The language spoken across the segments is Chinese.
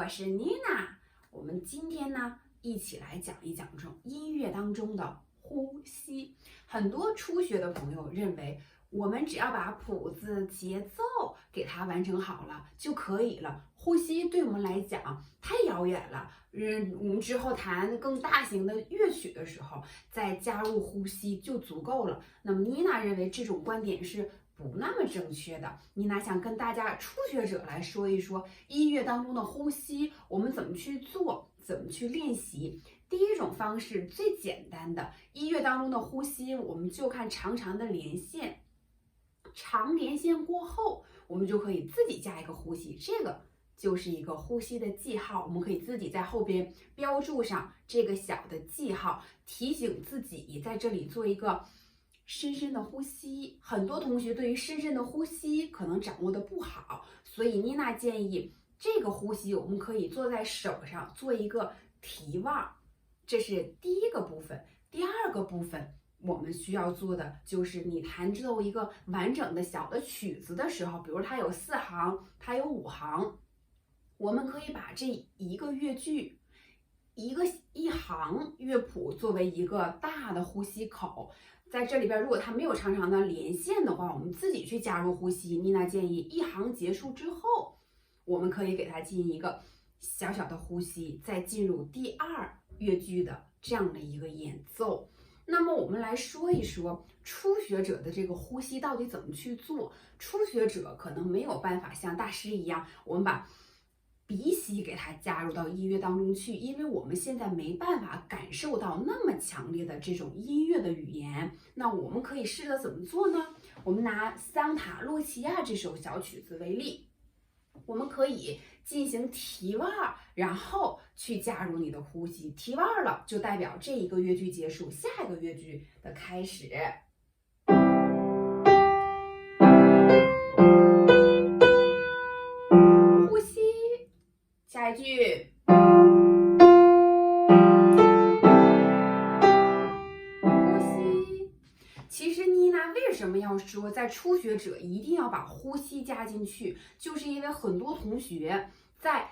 我是妮娜。我们今天呢，一起来讲一讲这种音乐当中的呼吸。很多初学的朋友认为，我们只要把谱子、节奏给它完成好了就可以了。呼吸对我们来讲太遥远了。我们之后弹更大型的乐曲的时候，再加入呼吸就足够了。那么妮娜认为这种观点是不那么正确的。妮娜想跟大家初学者来说一说音乐当中的呼吸，我们怎么去做，怎么去练习。第一种方式最简单的，音乐当中的呼吸，我们就看长长的连线，长连线过后，我们就可以自己加一个呼吸，这个就是一个呼吸的记号，我们可以自己在后边标注上这个小的记号，提醒自己在这里做一个深深的呼吸。很多同学对于深深的呼吸可能掌握的不好，所以妮娜建议这个呼吸我们可以做在手上做一个提望，这是第一个部分。第二个部分我们需要做的就是你弹奏一个完整的小的曲子的时候，比如它有4行，它有5行，我们可以把这一个乐句一行乐谱作为一个大的呼吸口，在这里边如果它没有长长的连线的话，我们自己去加入呼吸。妮娜建议一行结束之后，我们可以给它进行一个小小的呼吸，再进入第2乐句的这样的一个演奏。那么我们来说一说初学者的这个呼吸到底怎么去做。初学者可能没有办法像大师一样，我们把鼻息给它加入到音乐当中去，因为我们现在没办法感受到那么强烈的这种音乐的语言。那我们可以试着怎么做呢？我们拿桑塔洛奇亚这首小曲子为例，我们可以进行提腕，然后去加入你的呼吸。提腕了就代表这一个乐句结束，下一个乐句的开始。呼吸，下一句。呼吸。其实妮娜为什么要说在初学者一定要把呼吸加进去，就是因为很多同学在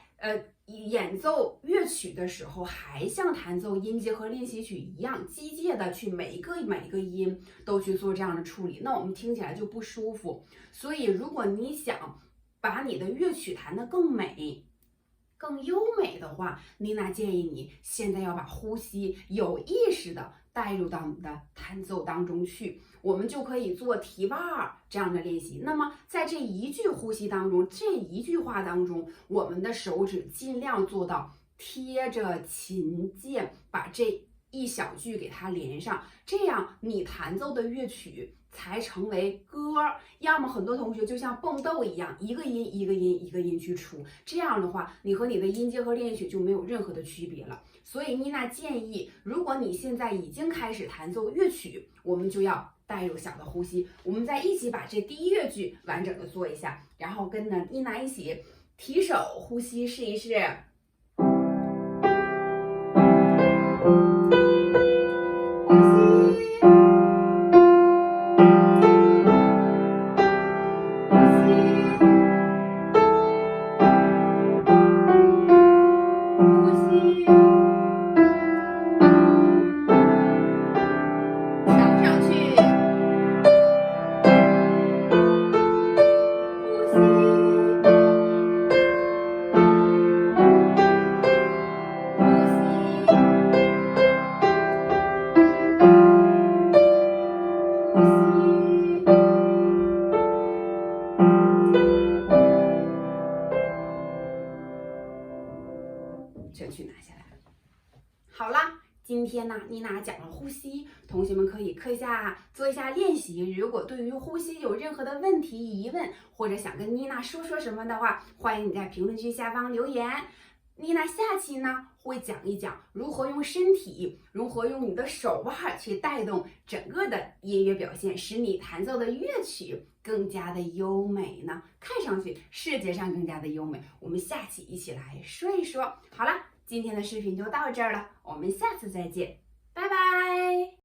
演奏乐曲的时候，还像弹奏音阶和练习曲一样，机械的去每一个音都去做这样的处理，那我们听起来就不舒服。所以如果你想把你的乐曲弹得更美、更优美的话，妮娜建议你现在要把呼吸有意识的带入到你的弹奏当中去，我们就可以做提腕这样的练习。那么在这一句呼吸当中，这一句话当中，我们的手指尽量做到贴着琴键，把这一小句给它连上，这样你弹奏的乐曲才成为歌。要么很多同学就像蹦豆一样，一个音一个音一个音去出，这样的话你和你的音阶和练习曲就没有任何的区别了。所以妮娜建议，如果你现在已经开始弹奏乐曲，我们就要带入小的呼吸。我们再一起把这第1乐句完整的做一下，然后跟着妮娜一起提手呼吸试一试。这句拿下来。好啦，今天呢，妮娜讲了呼吸，同学们可以课下做一下练习。如果对于呼吸有任何的问题、疑问，或者想跟妮娜说什么的话，欢迎你在评论区下方留言。妮娜下期呢会讲一讲如何用身体，如何用你的手腕去带动整个的音乐表现，使你弹奏的乐曲更加的优美呢，看上去视觉上更加的优美。我们下期一起来说一说。好了，今天的视频就到这儿了，我们下次再见，拜拜。